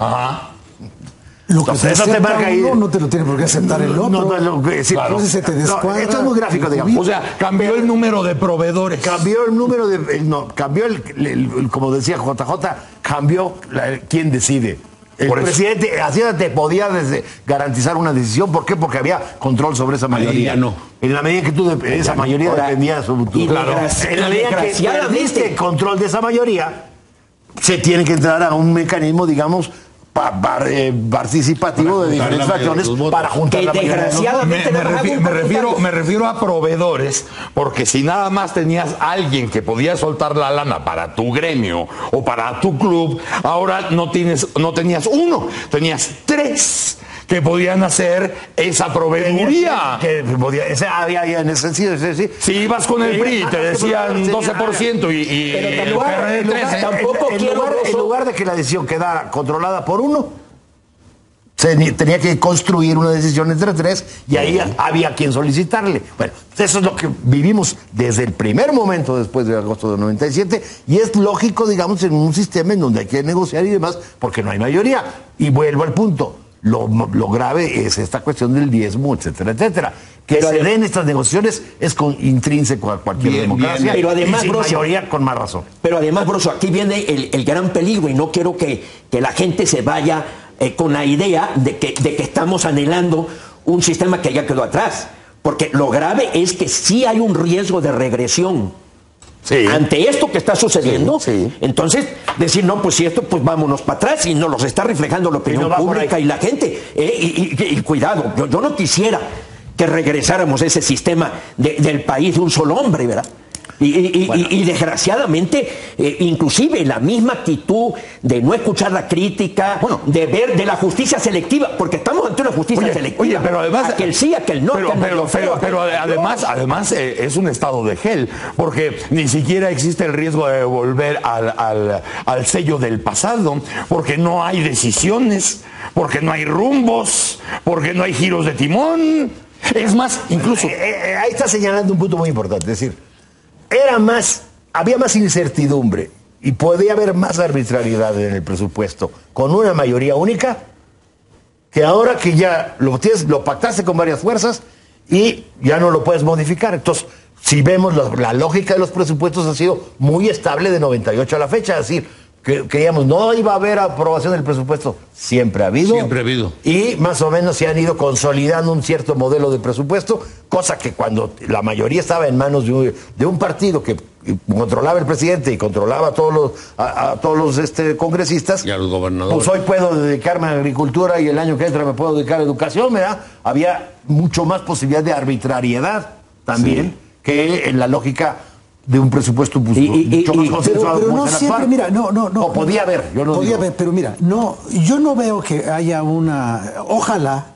Lo que eso te marca ahí. No te lo tiene por qué aceptar el otro. Entonces se te descuadra. Esto es muy gráfico, digamos. O sea, cambió el número de proveedores. Cambió el número de... cambió como decía JJ, cambió quién decide. El presidente Hacienda te podía garantizar una decisión. ¿Por qué? Porque había control sobre esa mayoría. No. En la medida en que esa mayoría dependía de su futuro. En la medida en que perdiste el control de esa mayoría, se tiene que entrar a un mecanismo, digamos, participativo de diferentes facciones para juntar la mayoría. Desgraciadamente me refiero a proveedores, porque si nada más tenías alguien que podía soltar la lana para tu gremio o para tu club, ahora no tenías uno, tenías tres que podían hacer esa proveeduría. Había en ese sentido. Si ibas con el PRI, te decían 12% y el PRD 13%. En lugar de que la decisión quedara controlada por uno, tenía que construir una decisión entre tres y ahí había quien solicitarle. Bueno, eso es lo que vivimos desde el primer momento después de agosto del 97 y es lógico, digamos, en un sistema en donde hay que negociar y demás porque no hay mayoría. Y vuelvo al punto. Lo grave es esta cuestión del diezmo, etcétera, etcétera. Que se den estas negociaciones es intrínseco a cualquier democracia. Pero además, y sin mayoría, con más razón. Pero además, Broso, aquí viene el gran peligro y no quiero que la gente se vaya con la idea de que estamos anhelando un sistema que ya quedó atrás. Porque lo grave es que sí hay un riesgo de regresión. Ante esto que está sucediendo, entonces decir, no, pues si esto, pues vámonos para atrás y nos los está reflejando la opinión pública y la gente. Y cuidado, yo no quisiera que regresáramos a ese sistema del país de un solo hombre, ¿verdad? Y desgraciadamente, inclusive la misma actitud de no escuchar la crítica, de ver de la justicia selectiva, porque estamos ante una justicia selectiva. Oye, pero además, aquel sí, aquel no. Pero además es un estado de gel, porque ni siquiera existe el riesgo de volver al sello del pasado, porque no hay decisiones, porque no hay rumbos, porque no hay giros de timón. Es más, incluso... ahí está señalando un punto muy importante, es decir, había más incertidumbre y podía haber más arbitrariedad en el presupuesto con una mayoría única que ahora que ya lo pactaste con varias fuerzas y ya no lo puedes modificar. Entonces, si vemos la lógica de los presupuestos ha sido muy estable de 98 a la fecha, es decir, que creíamos no iba a haber aprobación del presupuesto, siempre ha habido. Siempre ha habido. Y más o menos se han ido consolidando un cierto modelo de presupuesto, cosa que cuando la mayoría estaba en manos de un partido que controlaba el presidente y controlaba a todos los congresistas, y a los gobernadores. Pues hoy puedo dedicarme a agricultura y el año que entra me puedo dedicar a educación, ¿verdad? Había mucho más posibilidad de arbitrariedad también que en la lógica de un presupuesto mucho más consensuado. Pero como no es el siempre, actual. mira, no. O podía haber, yo no podía digo. haber, pero mira, yo no veo que haya ojalá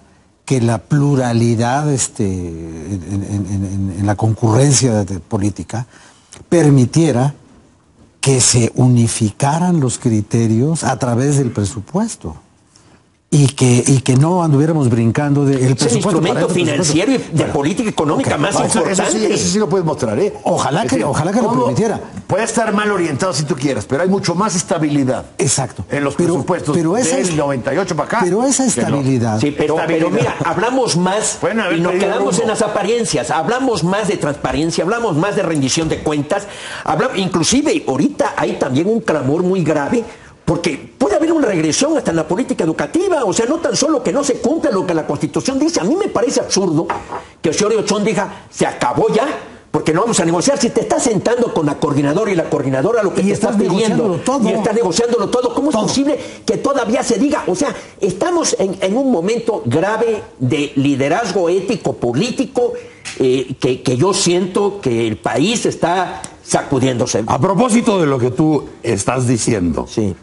que la pluralidad en la concurrencia política permitiera que se unificaran los criterios a través del presupuesto. Y que no anduviéramos brincando del Es el instrumento financiero y de política económica más importante. Eso sí lo puedes mostrar, ¿eh? Ojalá que lo permitiera. Puede estar mal orientado si tú quieras, pero hay mucho más estabilidad. Exacto. En los presupuestos del 98 para acá. Pero esa estabilidad. Sí, pero mira, hablamos más y nos quedamos en las apariencias. Hablamos más de transparencia, hablamos más de rendición de cuentas. Inclusive ahorita hay también un clamor muy grave porque puede haber una regresión hasta en la política educativa, o sea, no tan solo que no se cumpla lo que la Constitución dice. A mí me parece absurdo que Osorio Chong diga, se acabó ya, porque no vamos a negociar. Si te estás sentando con la coordinadora y la coordinadora lo que te estás pidiendo y estás negociándolo todo, ¿cómo es posible que todavía se diga? O sea, estamos en un momento grave de liderazgo ético político que yo siento que el país está sacudiéndose. A propósito de lo que tú estás diciendo, Sí.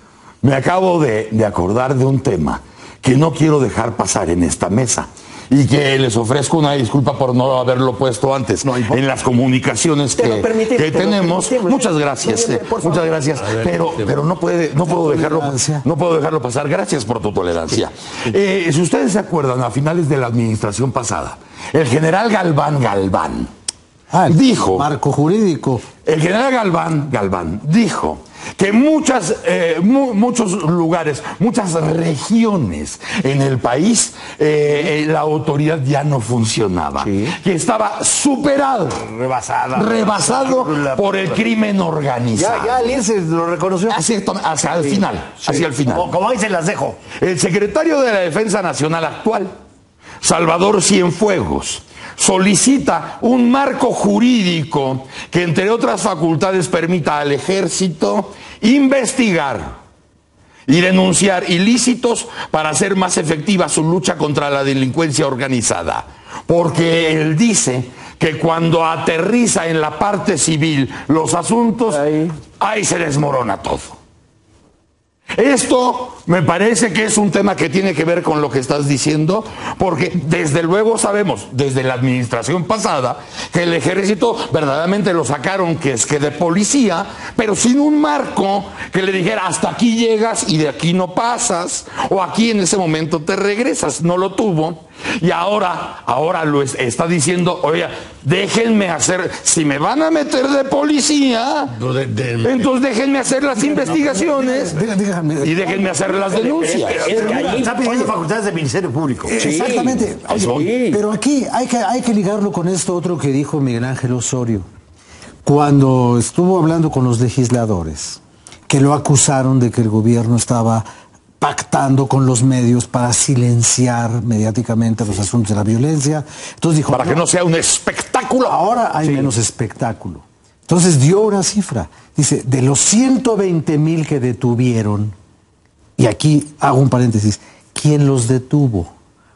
me acabo de acordar de un tema que no quiero dejar pasar en esta mesa y que les ofrezco una disculpa por no haberlo puesto antes en las comunicaciones que tenemos. Muchas gracias, muchas gracias. Pero no puedo dejarlo pasar. Gracias por tu tolerancia. Si ustedes se acuerdan, a finales de la administración pasada, el general Galván dijo, marco jurídico. el general Galván dijo que muchos lugares, muchas regiones en el país, la autoridad ya no funcionaba, que estaba superado, rebasado por el crimen organizado. Ya el INSE lo reconoció. Hacia el final. Como ahí se las dejo. El secretario de la Defensa Nacional actual, Salvador Cienfuegos, solicita un marco jurídico que, entre otras facultades, permita al Ejército investigar y denunciar ilícitos para hacer más efectiva su lucha contra la delincuencia organizada. Porque él dice que cuando aterriza en la parte civil los asuntos, ahí se desmorona todo. Esto me parece que es un tema que tiene que ver con lo que estás diciendo, porque desde luego sabemos, desde la administración pasada, que el Ejército verdaderamente lo sacaron que de policía, pero sin un marco que le dijera hasta aquí llegas y de aquí no pasas, o aquí en ese momento te regresas. No lo tuvo. Y ahora lo está diciendo, oye, déjenme hacer, si me van a meter de policía, entonces déjenme hacer las investigaciones y déjenme hacer las denuncias. Está pidiendo facultades del Ministerio Público. Exactamente. Oye, pero aquí hay que ligarlo con esto otro que dijo Miguel Ángel Osorio, cuando estuvo hablando con los legisladores, que lo acusaron de que el gobierno estaba pactando con los medios para silenciar mediáticamente los asuntos de la violencia. Entonces dijo, para que no sea un espectáculo. Ahora hay menos espectáculo. Entonces dio una cifra. Dice, de los 120,000 que detuvieron, y aquí hago un paréntesis, ¿quién los detuvo?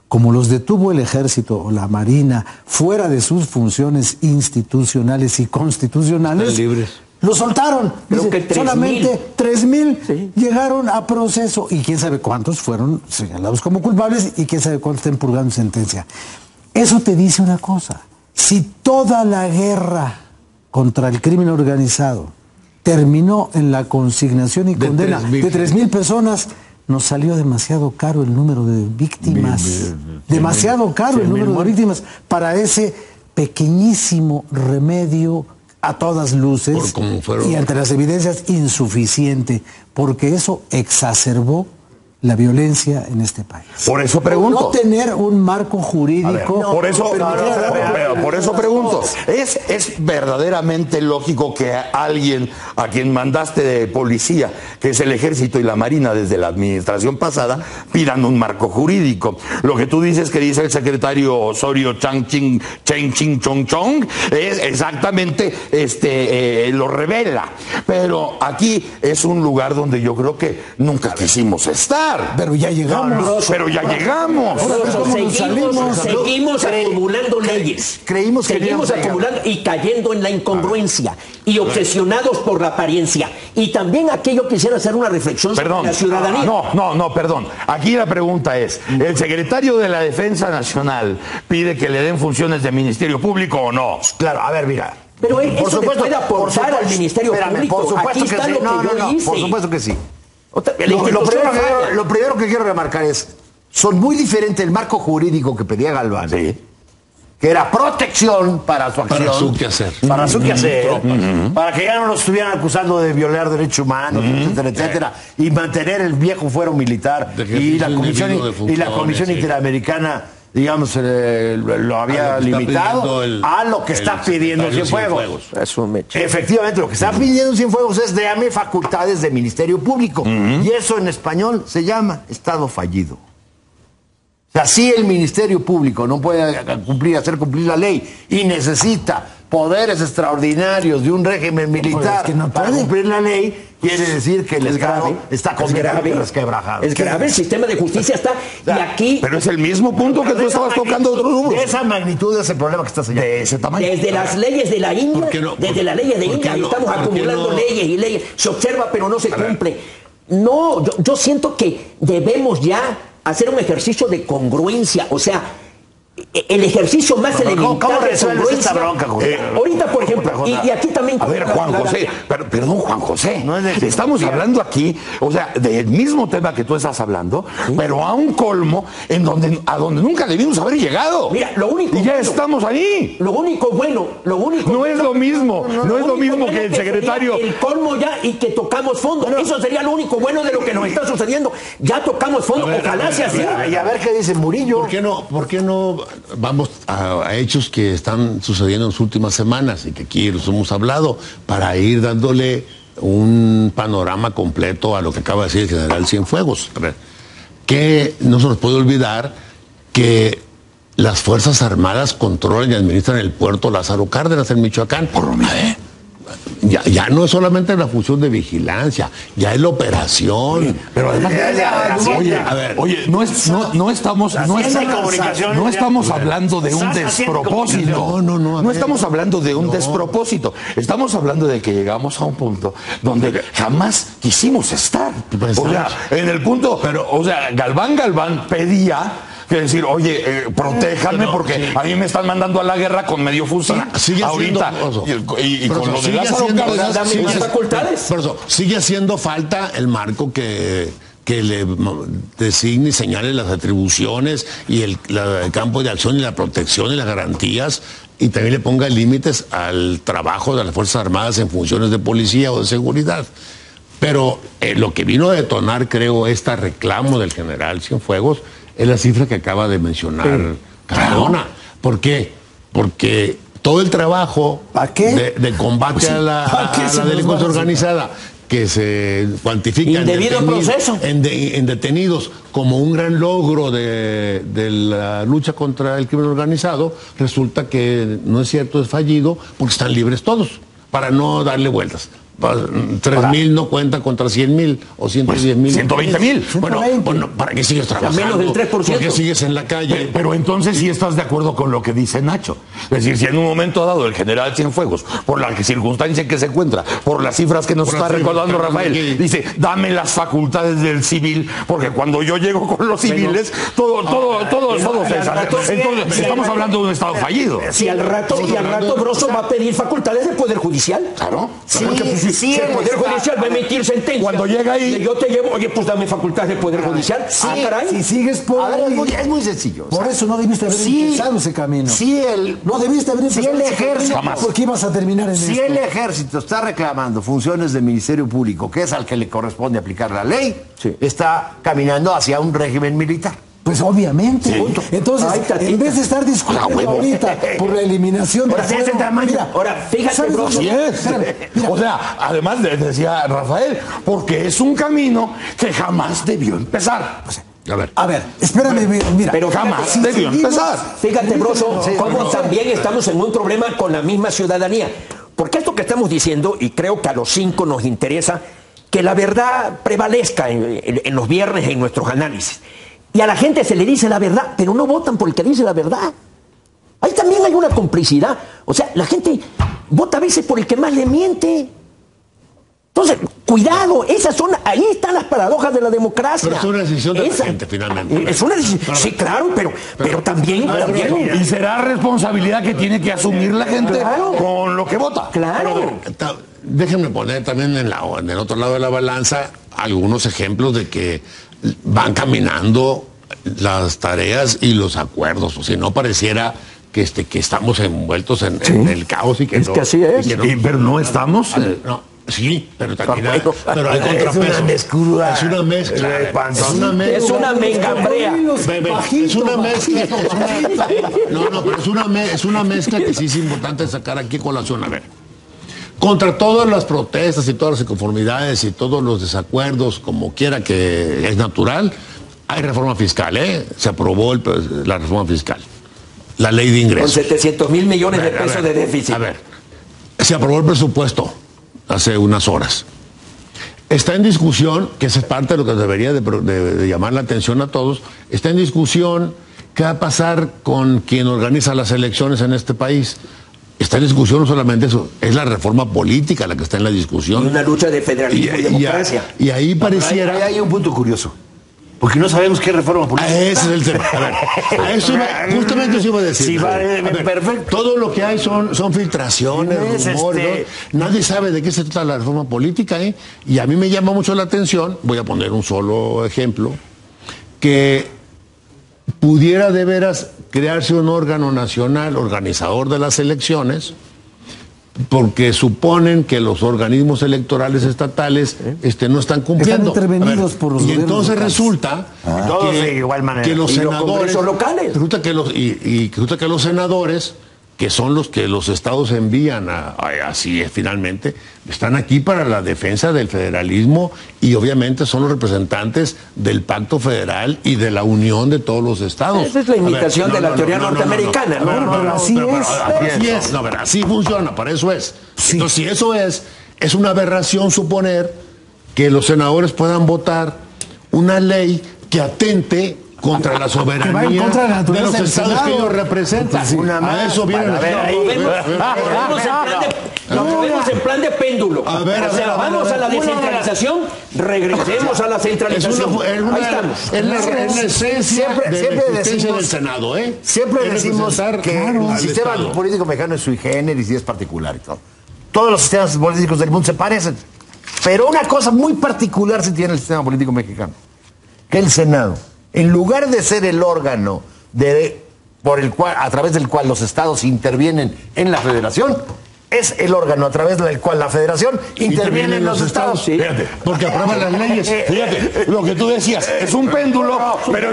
Como los detuvo el Ejército o la Marina fuera de sus funciones institucionales y constitucionales, están libres. Lo soltaron. Creo Dice, que 3,000. solamente 3,000 llegaron a proceso y quién sabe cuántos fueron señalados como culpables y quién sabe cuántos estén purgando sentencia. Eso te dice una cosa. Si toda la guerra contra el crimen organizado terminó en la consignación y condena de 3,000 personas, nos salió demasiado caro el número de víctimas. Demasiado caro el número de víctimas para ese pequeñísimo remedio a todas luces y ante las evidencias insuficiente, porque eso exacerbó la violencia en este país. Por eso pregunto. No tener un marco jurídico. Por eso pregunto. ¿Es verdaderamente lógico que alguien a quien mandaste de policía, que es el Ejército y la Marina desde la administración pasada, pidan un marco jurídico? Lo que tú dices que dice el secretario Osorio Cheng Ching Chong Chong es exactamente lo revela. Pero aquí es un lugar donde yo creo que nunca quisimos estar. Pero ya llegamos. Seguimos acumulando leyes. Creímos que seguimos acumulando y cayendo en la incongruencia y obsesionados por la apariencia. Y también aquello quisiera hacer una reflexión sobre la ciudadanía. Perdón. Aquí la pregunta es, ¿el secretario de la Defensa Nacional pide que le den funciones de Ministerio Público o no? Claro, a ver, mira. Pero eso le puede aportar al Ministerio Público. Por supuesto Aquí está que sí. lo que yo hice. Por supuesto que sí. Lo primero que quiero remarcar es, son muy diferentes el marco jurídico que pedía Galván, que era protección para su acción, para su quehacer, para que ya no nos estuvieran acusando de violar derechos humanos, etcétera, y mantener el viejo fuero militar y la Comisión Interamericana, digamos, lo había limitado a lo que está pidiendo Cienfuegos. Efectivamente, lo que está pidiendo Cienfuegos es dame facultades de Ministerio Público. Y eso en español se llama Estado fallido. O sea, si el Ministerio Público no puede hacer cumplir la ley y necesita poderes extraordinarios de un régimen militar para cumplir la ley, quiere decir que el Estado está completamente resquebrajado. Es grave, el sistema de justicia está... y aquí... Pero es el mismo punto que tú estabas tocando de otros rubros. De esa magnitud es el problema que está señalando. De ese tamaño. Desde las leyes de la India, desde las leyes de India, estamos acumulando leyes y leyes. Se observa, pero no se cumple. No, yo siento que debemos ya hacer un ejercicio de congruencia, o sea, el ejercicio más elemental. ¿Cómo resuelves esta bronca, ahorita, por ejemplo, y aquí también... A ver, Juan José, perdón, Juan José, estamos hablando aquí, o sea, del mismo tema que tú estás hablando, pero a un colmo a donde nunca debimos haber llegado. Mira, lo único... Y ya estamos ahí. Lo único bueno... No es lo mismo, no es lo mismo que el secretario... El colmo ya y que tocamos fondo. Eso sería lo único bueno de lo que nos está sucediendo. Ya tocamos fondo, ojalá sea así. Y a ver qué dice Murillo. ¿Por qué no vamos a hechos que están sucediendo en las últimas semanas y que aquí los hemos hablado para ir dándole un panorama completo a lo que acaba de decir el general Cienfuegos? Que no se nos puede olvidar que las Fuerzas Armadas controlan y administran el puerto Lázaro Cárdenas en Michoacán. Ya no es solamente la función de vigilancia, ya es la operación. Pero además, no estamos hablando de un despropósito. No estamos hablando de un despropósito. Estamos hablando de que llegamos a un punto donde jamás quisimos estar. O sea, en el punto, Galván pedía que decir, oye, protéjanme porque a mí me están mandando a la guerra con medio fusil ahorita. Y con lo de Lázaro Cárdenas, sigue haciendo falta el marco que le designe y señale las atribuciones y el campo de acción y la protección y las garantías, y también le ponga límites al trabajo de las Fuerzas Armadas en funciones de policía o de seguridad. Pero lo que vino a detonar, creo, este reclamo del general Cienfuegos es la cifra que acaba de mencionar Cardona. ¿Por qué? Porque todo el trabajo de combate a la delincuencia organizada que se cuantifica en detenidos como un gran logro de la lucha contra el crimen organizado, resulta que no es cierto, es fallido, porque están libres todos, para no darle vueltas. 3,000 no cuenta contra 100,000 o 110,000. 120,000. Bueno, ¿para qué sigues trabajando? Menos del 3%. ¿Por qué sigues en la calle? Pero entonces sí estás de acuerdo con lo que dice Nacho. Es decir, si en un momento dado el general Cienfuegos, por la circunstancia en que se encuentra, por las cifras que nos está recordando Rafael, dice, dame las facultades del civil, porque cuando yo llego con los civiles, todo cesa. Entonces, estamos hablando de un Estado fallido. Si al rato Broso va a pedir facultades del Poder Judicial. Claro. Sí, si el Poder Judicial va a emitir sentencia. Cuando llega ahí. Y yo te llevo, oye, pues dame facultades del Poder Judicial. Sí, caray. Si sigues por A ver, ahí, es muy sencillo. por eso no debiste haber empezado ese camino. No debiste haber si empezado el ese camino, ejército, porque ibas a terminar en si esto. el ejército está reclamando funciones del Ministerio Público, que es al que le corresponde aplicar la ley, está caminando hacia un régimen militar. Pues obviamente. Punto. Entonces, en vez de estar discutiendo ahorita por la eliminación de ese tamaño. Ahora, fíjate, ¿sabes bro, lo que- Sí es. Espérame, mira. O sea, además decía Rafael, porque es un camino que jamás debió empezar. A ver, espérame, mira. Pero jamás si debió seguimos- empezar. Fíjate, Broso, cómo no. también estamos en un problema con la misma ciudadanía. Porque esto que estamos diciendo, y creo que a los 5 nos interesa, que la verdad prevalezca en los viernes en nuestros análisis. Y a la gente se le dice la verdad, pero no votan por el que dice la verdad. Ahí también hay una complicidad. O sea, la gente vota a veces por el que más le miente. Entonces, cuidado, ahí están las paradojas de la democracia. Pero es una decisión de la gente, finalmente. Es una decisión, sí, claro, pero también... Y será responsabilidad que tiene que asumir la gente con lo que vota. Claro. Déjenme poner también en el otro lado de la balanza algunos ejemplos de que van caminando las tareas y los acuerdos. O sea, no pareciera que estamos envueltos en el caos y que Es que así es. Pero no estamos. No. Sí, pero también Bueno, pero hay contrapeso. Es una mezcla. Es una mezcla. Es una mengambrea. Es una mezcla. No, pero es una mezcla que sí es importante sacar aquí a colación. A ver, contra todas las protestas y todas las inconformidades y todos los desacuerdos, como quiera que es natural, hay reforma fiscal, ¿eh? Se aprobó la reforma fiscal, la ley de Con ingresos. 700,000 millones de A pesos ver, de déficit. A ver, se aprobó el presupuesto hace unas horas. Está en discusión, que esa es parte de lo que debería de llamar la atención a todos, está en discusión qué va a pasar con quien organiza las elecciones en este país. Está en discusión no solamente eso, es la reforma política la que está en la Y discusión. una lucha de federalismo y democracia. Y ahí pareciera... Ahí hay un punto curioso. Porque no sabemos qué reforma política. Ese es el tema. A ver, justamente eso iba a decir. Sí, va, A ver, perfecto. todo lo que hay son filtraciones, Es rumores, ¿no? Nadie sabe de qué se trata la reforma política, ¿eh? Y a mí me llama mucho la atención, voy a poner un solo ejemplo, que pudiera de veras crearse un órgano nacional organizador de las elecciones, porque suponen que los organismos electorales estatales no están cumpliendo. Están intervenidos por los y gobiernos entonces locales. resulta Todos de igual manera. que los Y los senadores congresos locales. resulta que los senadores, que son los que los estados envían así es finalmente, están aquí para la defensa del federalismo y obviamente son los representantes del pacto federal y de la unión de todos los estados. Esa es la imitación de la teoría norteamericana, ¿no? Pero así es. Así es. No, pero así funciona, para eso es. Sí. Entonces, si eso es una aberración suponer que los senadores puedan votar una ley que atente contra la soberanía va en contra de la de naturaleza los del estados que Senado. ellos representan. Sí. A eso viene. Nos movemos en plan de péndulo. A ver, Vamos a la descentralización, regresemos a la Es centralización. Ahí estamos. la esencia Siempre de la existencia decimos- del Senado, ¿eh? Siempre Es decimos representar que al el sistema Estado. político mexicano es sui generis y es particular y todo. Todos los sistemas políticos del mundo se parecen. Pero una cosa muy particular sí tiene el sistema político mexicano. Que el Senado, en lugar de ser el órgano a través del cual los estados intervienen en la federación, es el órgano a través del cual la federación interviene en los estados. Sí. Fíjate, Porque aprueban las leyes. fíjate, lo que tú decías, es un péndulo, pero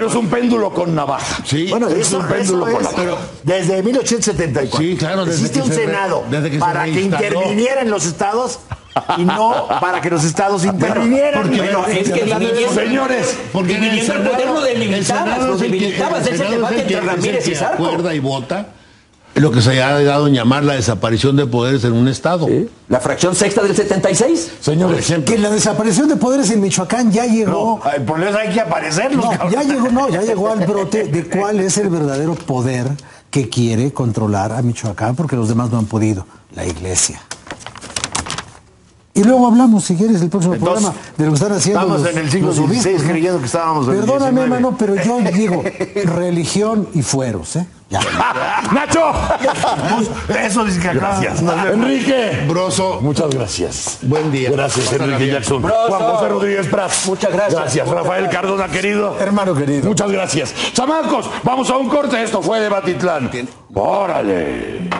es un péndulo con navaja. Sí. Bueno, Es eso un péndulo es, con la pero desde 1874. Sí, claro, desde Existe que un se Senado desde que se para que reinstaló. interviniera en los estados y no para que los estados intervinieran. porque- Bueno, es que dividiendo, Señores, Porque en el dividiendo el Senado- poder lo el delimitabas, Senado lo es el que- delimitabas. el Es el Senado debate es el entre que- Ramírez y es el que Sarco. acuerda y vota lo que se ha dado en llamar la desaparición de poderes en un estado. La fracción sexta del 76. Por señores, ejemplo. Que la desaparición de poderes en Michoacán ya llegó. Por eso hay que aparecerlos. No, ya llegó al brote de cuál es el verdadero poder que quiere controlar a Michoacán, porque los demás no han podido. La iglesia. Y luego hablamos, si quieres, el próximo Entonces, programa de lo que están haciendo. estamos en el siglo XVI creyendo que estábamos en el Perdóname, 19. hermano, pero yo digo religión y fueros, ¿eh? Ya. ¡Nacho! Eso dice que acá. Gracias. Enrique. Broso, Muchas gracias. buen día. Gracias, Pásala Enrique bien. Jackson. Broso. Juan José Rodríguez Prats. Muchas gracias. Gracias, Rafael Cardona, querido. Hermano querido. Muchas gracias. Chamacos, vamos a un corte. Esto fue Debatitlán. Órale.